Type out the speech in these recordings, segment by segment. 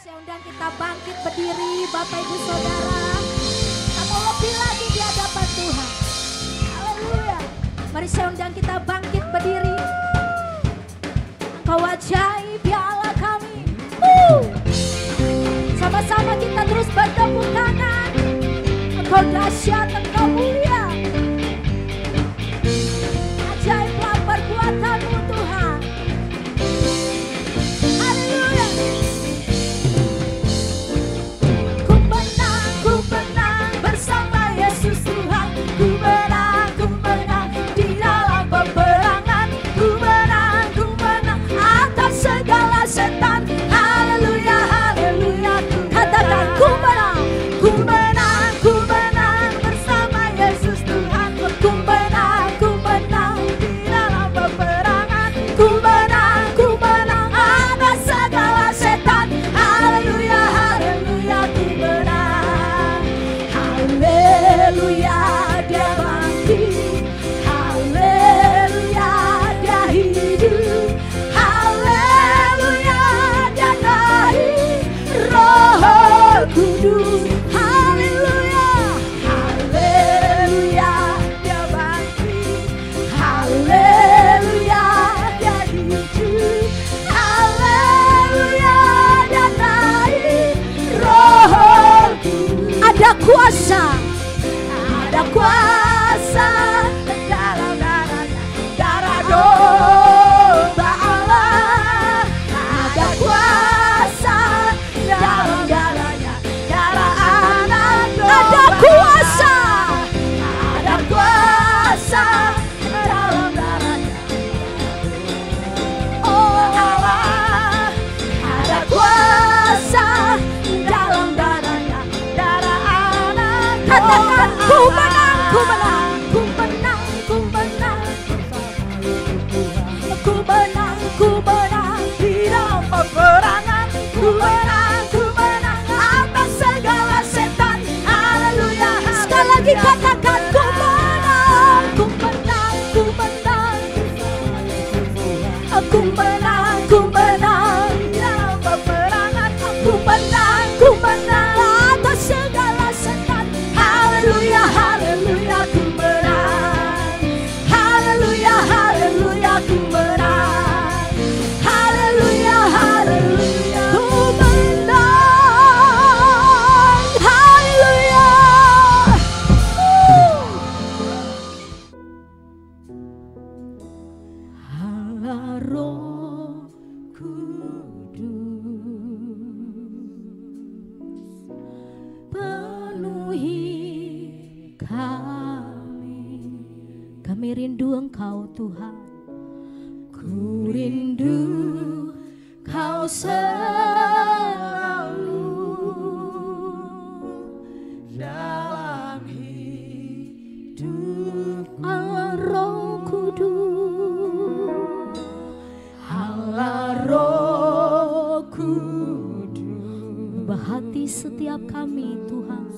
Saya undang kita bangkit berdiri, Bapak Ibu Saudara. Kita mau lebih lagi di hadapan Tuhan. Haleluya. Mari saya undang kita bangkit berdiri. Engkau ajaib ya Allah kami. Sama-sama kita terus bertepuk tangan. Engkau dahsyat, Engkau mulia. Ajaiblah perbuatan-Mu Tuhan. Haleluya. Ku menang bersama Yesus Tuhan. Ku menang di dalam peperangan. Ku menang atas segala setan. Haleluya, haleluya. Katakan ku menang bersama Yesus Tuhan. Ku menang di dalam peperangan. Ku menang atas segala setan. Haleluya, haleluya. Ku menang. Haleluya, dia bangkit. Haleluya, dia hidup. Haleluya, dia naik. Roh Kudus. Haleluya, haleluya, dia bangkit. Haleluya, dia hidup. Haleluya, dia naik. Roh Kudus. Ada kuasa dalam darah domba Allah. Ada kuasa dalam darahnya, darah anak domba. Ada kuasa dalam darahnya. Oh Allah, ada kuasa dalam darahnya, darah anak domba. Katakan ku menang. Ku menang di dalam peperangan. Ku menang atas segala setan. Haleluya. Sekali lagi katakan ku menang. Ku menang di dalam peperangan. Ku menang atas segala setan. Haleluya, haleluya. Ku menang. Haleluya, haleluya. Ku menang. Haleluya, haleluya. Ku menang. Haleluya. Allah Roh Kudus, penuhi kami. Kami rindu Engkau Tuhan. Ku rindu Kau selalu dalam hidup. Allah Roh Kudus, Allah Roh Kudus, ubah hati setiap kami Tuhan.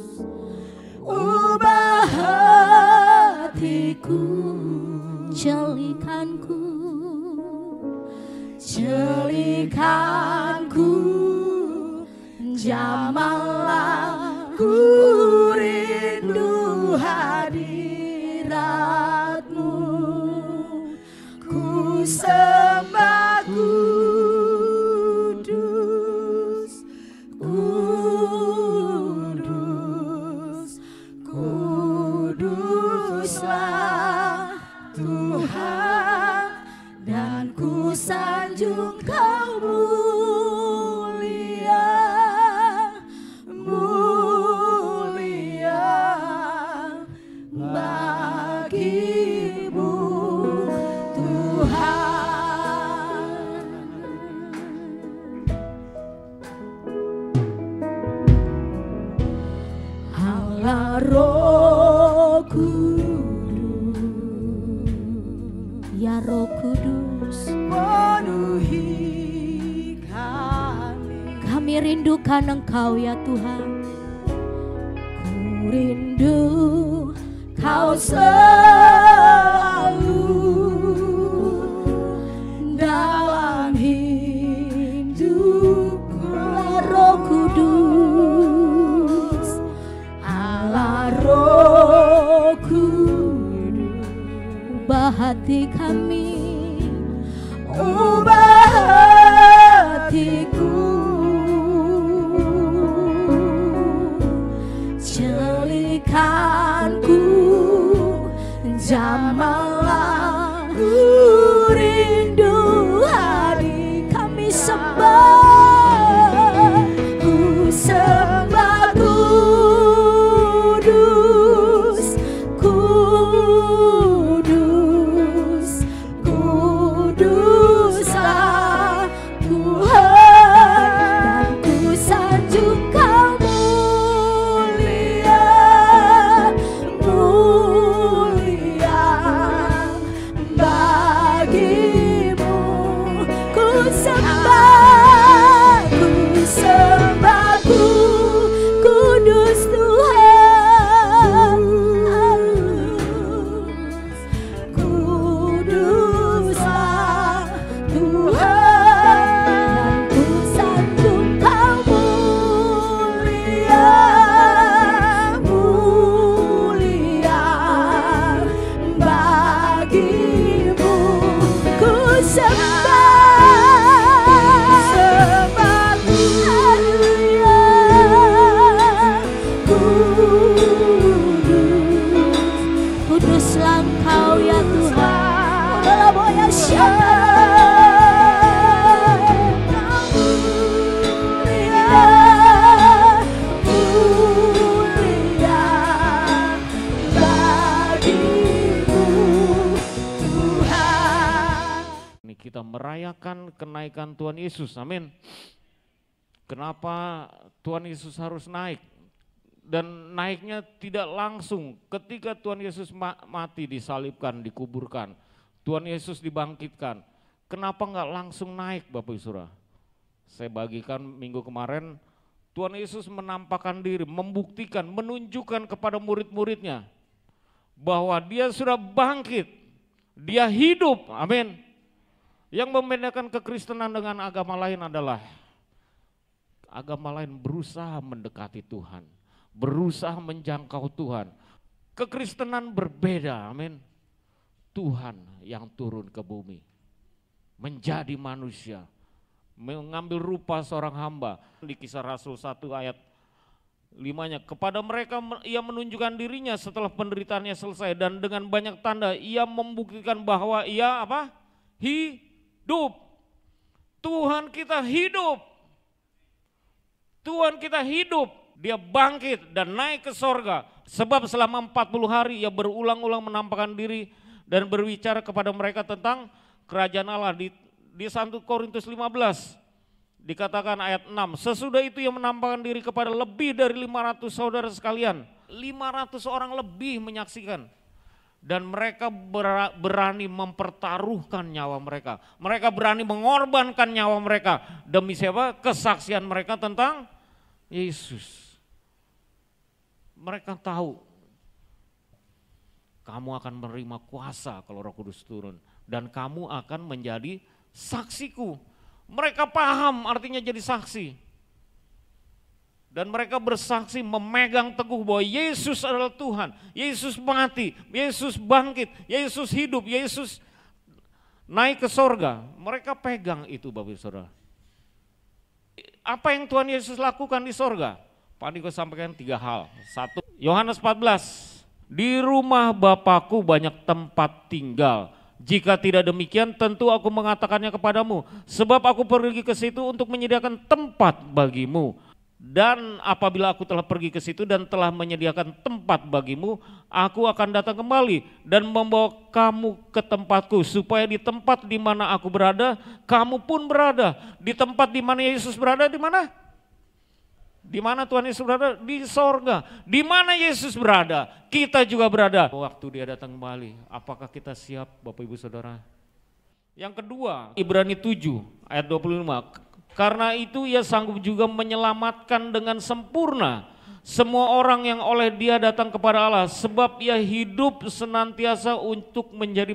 Ubah hatiku, jalikanku, jamahlah ku rindu hadirat-Mu. Ku sembah kudus, kudus, kuduslah Tuhan, dan ku sanjung Kau mulia, mulia bagi-Mu Tuhan. Allah Roh Kudus, ya Roh Kudus, penuhi kami. Kami rindukan Engkau ya Tuhan. Ku rindu Kau selalu dalam hidupku. Roh hati kami, ubah hatiku, jadikanku jamalah rindu hari kami sembah, ku sembah kudus, kudus, kuduslah Tuhan, dan ku sanjung Kau mulia, mulia bagimu. Ku sembah, kudus Tuhan, kuduslah Tuhan, dan ku sanjung Kau mulia, mulia bagimu. Ku sembah, haleluya, kuduslah Engkau ya Tuhan. Adalah boya mulia bagimu Tuhan. Ini kita merayakan kenaikan Tuhan Yesus, amin. Kenapa Tuhan Yesus harus naik? Dan naiknya tidak langsung ketika Tuhan Yesus mati, disalibkan, dikuburkan. Tuhan Yesus dibangkitkan. Kenapa enggak langsung naik Bapak Ibu Saudara? Saya bagikan minggu kemarin, Tuhan Yesus menampakkan diri, membuktikan, menunjukkan kepada murid-muridnya bahwa dia sudah bangkit, dia hidup, amin. Yang membedakan kekristenan dengan agama lain adalah agama lain berusaha mendekati Tuhan, berusaha menjangkau Tuhan. Kekristenan berbeda, amin. Tuhan yang turun ke bumi, menjadi manusia, mengambil rupa seorang hamba. Di Kisah Rasul 1 ayat 5-nya, kepada mereka ia menunjukkan dirinya setelah penderitaannya selesai, dan dengan banyak tanda ia membuktikan bahwa ia apa? Hidup. Tuhan kita hidup. Tuhan kita hidup. Dia bangkit dan naik ke sorga. Sebab selama 40 hari ia berulang-ulang menampakkan diri dan berbicara kepada mereka tentang kerajaan Allah. Di 1 Korintus 15 dikatakan ayat 6, sesudah itu ia menampakkan diri kepada lebih dari 500 saudara sekalian. 500 orang lebih menyaksikan. Dan mereka berani mempertaruhkan nyawa mereka. Mereka berani mengorbankan nyawa mereka. Demi siapa? Kesaksian mereka tentang Yesus. Mereka tahu kamu akan menerima kuasa kalau Roh Kudus turun, dan kamu akan menjadi saksiku. Mereka paham artinya jadi saksi. Dan mereka bersaksi, memegang teguh bahwa Yesus adalah Tuhan. Yesus mati, Yesus bangkit, Yesus hidup, Yesus naik ke sorga. Mereka pegang itu Bapak Ibu Saudara. Apa yang Tuhan Yesus lakukan di sorga? Pak Niko sampaikan 3 hal. 1, Yohanes 14, di rumah Bapakku banyak tempat tinggal. Jika tidak demikian tentu aku mengatakannya kepadamu. Sebab aku pergi ke situ untuk menyediakan tempat bagimu. Dan apabila aku telah pergi ke situ dan telah menyediakan tempat bagimu, aku akan datang kembali dan membawa kamu ke tempatku, supaya di tempat di mana aku berada, kamu pun berada. Di tempat di mana Yesus berada, di mana? Di mana Tuhan Yesus berada? Di sorga. Di mana Yesus berada, kita juga berada. Waktu dia datang kembali, apakah kita siap Bapak Ibu Saudara? Yang kedua, Ibrani 7 ayat 25. Karena itu ia sanggup juga menyelamatkan dengan sempurna semua orang yang oleh dia datang kepada Allah. Sebab ia hidup senantiasa untuk menjadi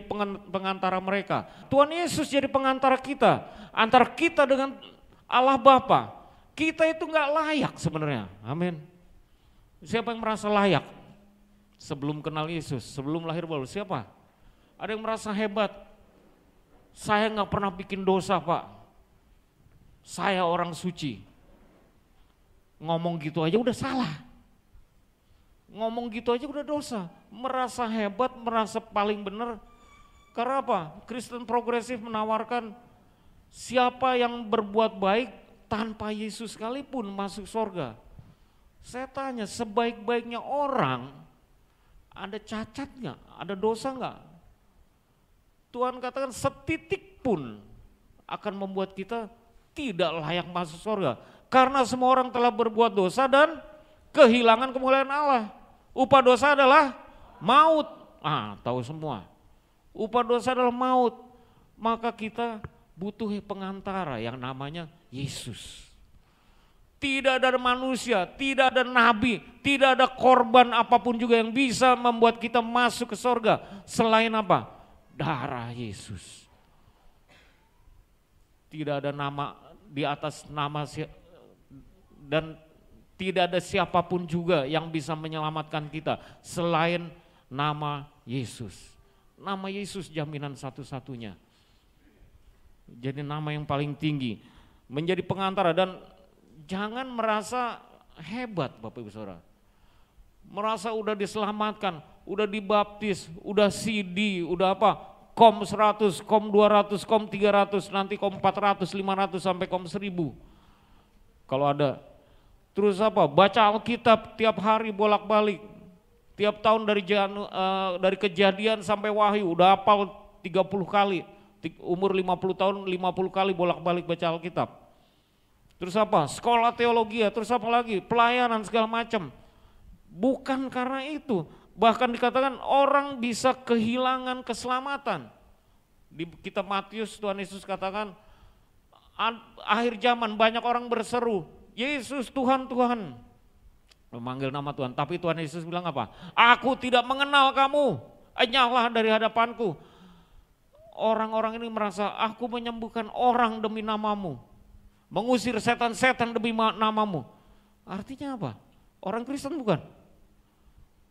pengantara mereka. Tuhan Yesus jadi pengantara kita. Antara kita dengan Allah Bapa. Kita itu gak layak sebenarnya. Amin. Siapa yang merasa layak? Sebelum kenal Yesus, sebelum lahir baru, siapa? Ada yang merasa hebat. Saya nggak pernah bikin dosa, Pak. Saya orang suci. Ngomong gitu aja udah salah. Ngomong gitu aja udah dosa. Merasa hebat, merasa paling benar. Karena apa? Kristen progresif menawarkan siapa yang berbuat baik tanpa Yesus sekalipun masuk surga. Saya tanya, sebaik-baiknya orang ada cacat nggak? Ada dosa nggak? Tuhan katakan setitik pun akan membuat kita tidak layak masuk surga. Karena semua orang telah berbuat dosa dan kehilangan kemuliaan Allah. Upah dosa adalah maut. Tahu semua. Upah dosa adalah maut. Maka kita butuh pengantara yang namanya Yesus. Tidak ada manusia, tidak ada nabi, tidak ada korban apapun juga yang bisa membuat kita masuk ke surga. Selain apa? Darah Yesus. Tidak ada nama di atas nama dan tidak ada siapapun juga yang bisa menyelamatkan kita selain nama Yesus. Nama Yesus jaminan satu-satunya. Jadi nama yang paling tinggi. Menjadi pengantara dan jangan merasa hebat Bapak Ibu Saudara. Merasa udah diselamatkan, udah dibaptis, udah CD, udah apa? Kom 100, kom 200, kom 300, nanti kom 400, 500 sampai kom 1000. Kalau ada. Terus apa? Baca Alkitab tiap hari bolak-balik. Tiap tahun dari Kejadian sampai Wahyu udah hafal 30 kali. Umur 50 tahun 50 kali bolak-balik baca Alkitab. Terus apa? Sekolah teologi, terus apa lagi? Pelayanan segala macam. Bukan karena itu. Bahkan dikatakan orang bisa kehilangan keselamatan. Di kitab Matius Tuhan Yesus katakan akhir zaman banyak orang berseru, Yesus Tuhan, Tuhan. Memanggil nama Tuhan, tapi Tuhan Yesus bilang apa? Aku tidak mengenal kamu, enyahlah dari hadapanku. Orang-orang ini merasa aku menyembuhkan orang demi namamu. Mengusir setan-setan demi namamu. Artinya apa? Orang Kristen bukan?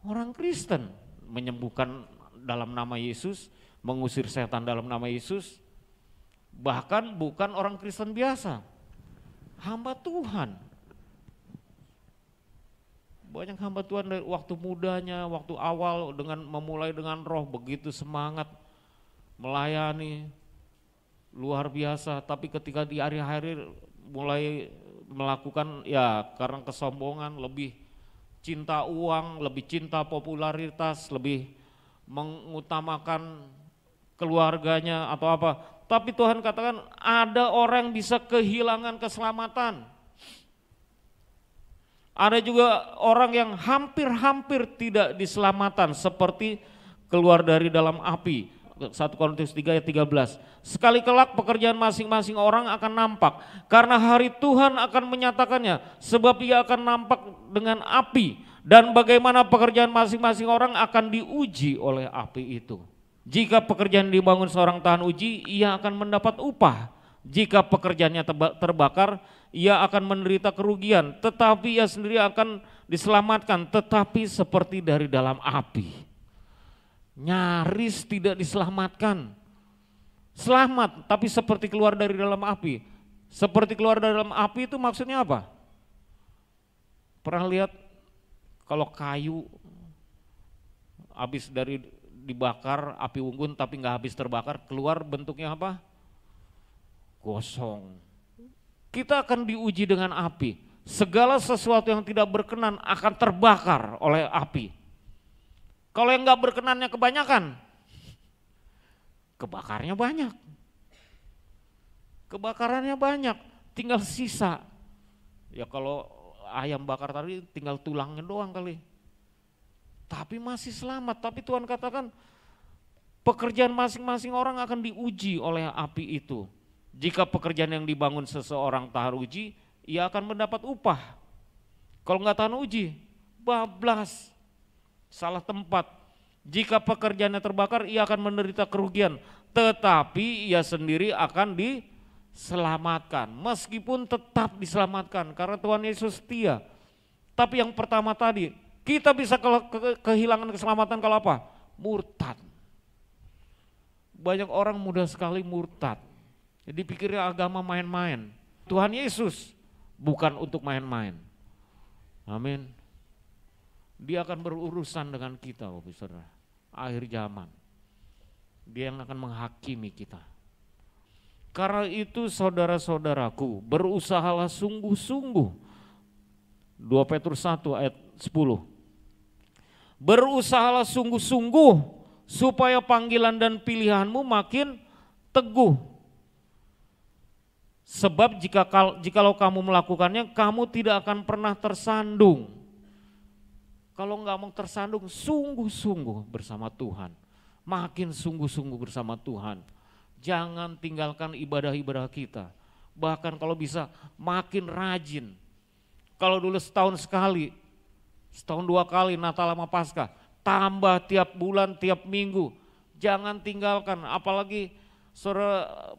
Orang Kristen menyembuhkan dalam nama Yesus, mengusir setan dalam nama Yesus. Bahkan bukan orang Kristen biasa. Hamba Tuhan. Banyak hamba Tuhan dari waktu mudanya, waktu awal memulai dengan roh begitu semangat melayani luar biasa, tapi ketika di hari-hari mulai melakukan ya karena kesombongan, lebih cinta uang, lebih cinta popularitas, lebih mengutamakan keluarganya atau apa. Tapi Tuhan katakan ada orang yang bisa kehilangan keselamatan. Ada juga orang yang hampir-hampir tidak diselamatkan seperti keluar dari dalam api. 1 Korintus 3 ayat 13. Sekali kelak pekerjaan masing-masing orang akan nampak, karena hari Tuhan akan menyatakannya, sebab ia akan nampak dengan api, dan bagaimana pekerjaan masing-masing orang akan diuji oleh api itu. Jika pekerjaan dibangun seorang tahan uji, ia akan mendapat upah. Jika pekerjaannya terbakar, ia akan menderita kerugian, tetapi ia sendiri akan diselamatkan, tetapi seperti dari dalam api. Nyaris tidak diselamatkan. Selamat, tapi seperti keluar dari dalam api. Seperti keluar dari dalam api itu maksudnya apa? Pernah lihat kalau kayu habis dari dibakar api unggun tapi nggak habis terbakar, keluar bentuknya apa? Gosong. Kita akan diuji dengan api. Segala sesuatu yang tidak berkenan akan terbakar oleh api. Kalau yang nggak berkenannya kebanyakan, kebakarnya banyak. Kebakarannya banyak, tinggal sisa. Ya kalau ayam bakar tadi tinggal tulangnya doang kali. Tapi masih selamat, tapi Tuhan katakan pekerjaan masing-masing orang akan diuji oleh api itu. Jika pekerjaan yang dibangun seseorang tahan uji, ia akan mendapat upah. Kalau nggak tahan uji, bablas. Salah tempat. Jika pekerjaannya terbakar, ia akan menderita kerugian, tetapi ia sendiri akan diselamatkan. Meskipun tetap diselamatkan karena Tuhan Yesus setia. Tapi yang pertama tadi, kita bisa kehilangan keselamatan kalau apa? Murtad. Banyak orang mudah sekali murtad. Jadi pikirnya agama main-main. Tuhan Yesus bukan untuk main-main. Amin. Dia akan berurusan dengan kita, Bapak Saudara. Akhir zaman. Dia yang akan menghakimi kita. Karena itu saudara-saudaraku, berusahalah sungguh-sungguh. 2 Petrus 1 ayat 10. Berusahalah sungguh-sungguh supaya panggilan dan pilihanmu makin teguh. Sebab jikalau kamu melakukannya, kamu tidak akan pernah tersandung. Kalau nggak mau tersandung, sungguh-sungguh bersama Tuhan. Makin sungguh-sungguh bersama Tuhan. Jangan tinggalkan ibadah-ibadah kita. Bahkan kalau bisa makin rajin. Kalau dulu setahun sekali, setahun 2 kali Natal sama Paskah, tambah tiap bulan, tiap minggu. Jangan tinggalkan, apalagi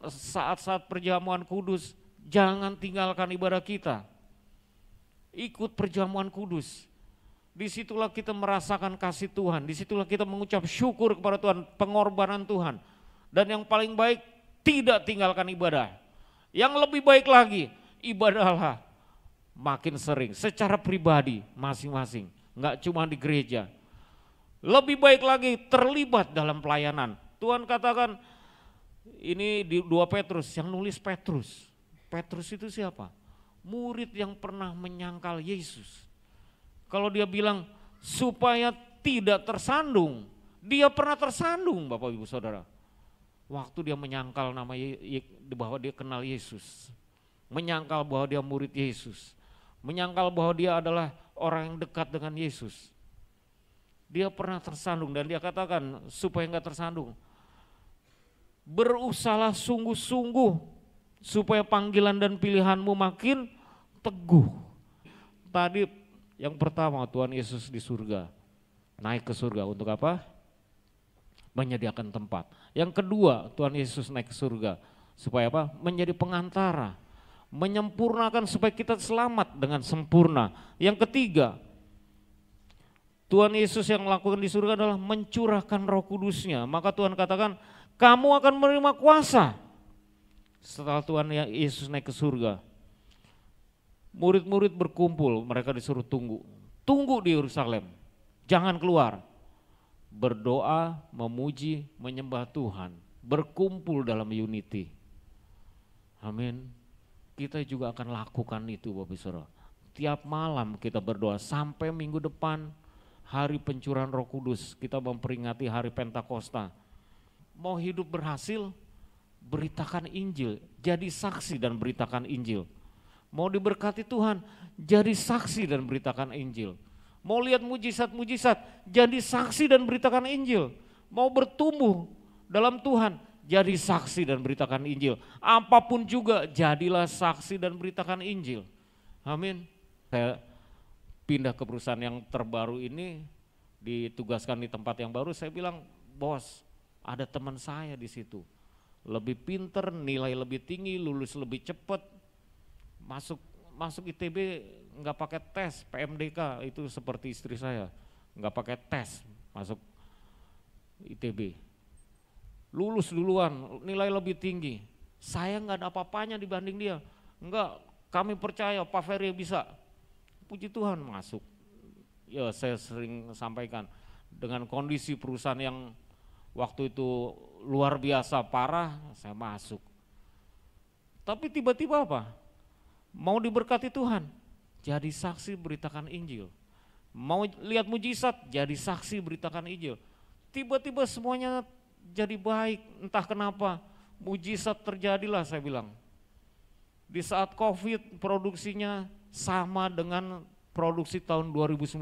saat-saat perjamuan kudus, jangan tinggalkan ibadah kita. Ikut perjamuan kudus. Disitulah kita merasakan kasih Tuhan, disitulah kita mengucap syukur kepada Tuhan, pengorbanan Tuhan. Dan yang paling baik, tidak tinggalkan ibadah. Yang lebih baik lagi, ibadahlah makin sering, secara pribadi masing-masing, enggak cuma di gereja. Lebih baik lagi terlibat dalam pelayanan. Tuhan katakan, ini di 2 Petrus, yang nulis Petrus. Petrus itu siapa? Murid yang pernah menyangkal Yesus. Kalau dia bilang supaya tidak tersandung, dia pernah tersandung Bapak Ibu Saudara. Waktu dia menyangkal bahwa dia kenal Yesus. Menyangkal bahwa dia murid Yesus. Menyangkal bahwa dia adalah orang yang dekat dengan Yesus. Dia pernah tersandung dan dia katakan supaya enggak tersandung. Berusahalah sungguh-sungguh supaya panggilan dan pilihanmu makin teguh. Tadi yang pertama Tuhan Yesus di surga, naik ke surga untuk apa? Menyediakan tempat. Yang kedua Tuhan Yesus naik ke surga supaya apa? Menjadi pengantara. Menyempurnakan supaya kita selamat dengan sempurna. Yang ketiga, Tuhan Yesus yang melakukan di surga adalah mencurahkan Roh Kudus-Nya. Maka Tuhan katakan, kamu akan menerima kuasa. Setelah Tuhan Yesus naik ke surga, murid-murid berkumpul, mereka disuruh tunggu. Tunggu di Yerusalem, jangan keluar. Berdoa, memuji, menyembah Tuhan, berkumpul dalam unity. Amin. Kita juga akan lakukan itu Bapak Saudara. Tiap malam kita berdoa sampai minggu depan hari pencurahan Roh Kudus, kita memperingati hari Pentakosta. Mau hidup berhasil, beritakan Injil, jadi saksi dan beritakan Injil. Mau diberkati Tuhan, jadi saksi dan beritakan Injil. Mau lihat mujizat-mujizat, jadi saksi dan beritakan Injil. Mau bertumbuh dalam Tuhan, jadi saksi dan beritakan Injil. Apapun juga jadilah saksi dan beritakan Injil. Amin. Saya pindah ke perusahaan yang terbaru ini, ditugaskan di tempat yang baru, saya bilang, bos, ada teman saya di situ. Lebih pinter, nilai lebih tinggi, lulus lebih cepat, masuk ITB nggak pakai tes, PMDK itu seperti istri saya, nggak pakai tes masuk ITB. Lulus duluan, nilai lebih tinggi. Saya nggak ada apa-apanya dibanding dia. Enggak, kami percaya Pak Ferry bisa. Puji Tuhan masuk. Ya saya sering sampaikan, dengan kondisi perusahaan yang waktu itu luar biasa parah, saya masuk. Tapi tiba-tiba apa? Mau diberkati Tuhan, jadi saksi beritakan Injil. Mau lihat mujizat, jadi saksi beritakan Injil. Tiba-tiba semuanya jadi baik, entah kenapa, mujizat terjadilah saya bilang. Di saat COVID produksinya sama dengan produksi tahun 2019,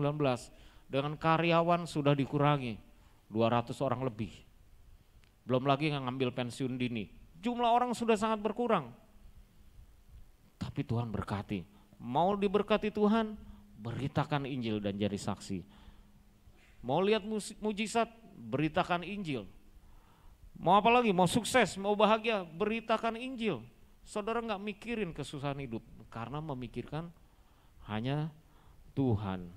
dengan karyawan sudah dikurangi 200 orang lebih. Belum lagi yang ngambil pensiun dini, jumlah orang sudah sangat berkurang. Tapi Tuhan berkati, mau diberkati Tuhan, beritakan Injil dan jadi saksi. Mau lihat mujizat, beritakan Injil. Mau apa lagi, mau sukses, mau bahagia, beritakan Injil. Saudara nggak mikirin kesusahan hidup, karena memikirkan hanya Tuhan.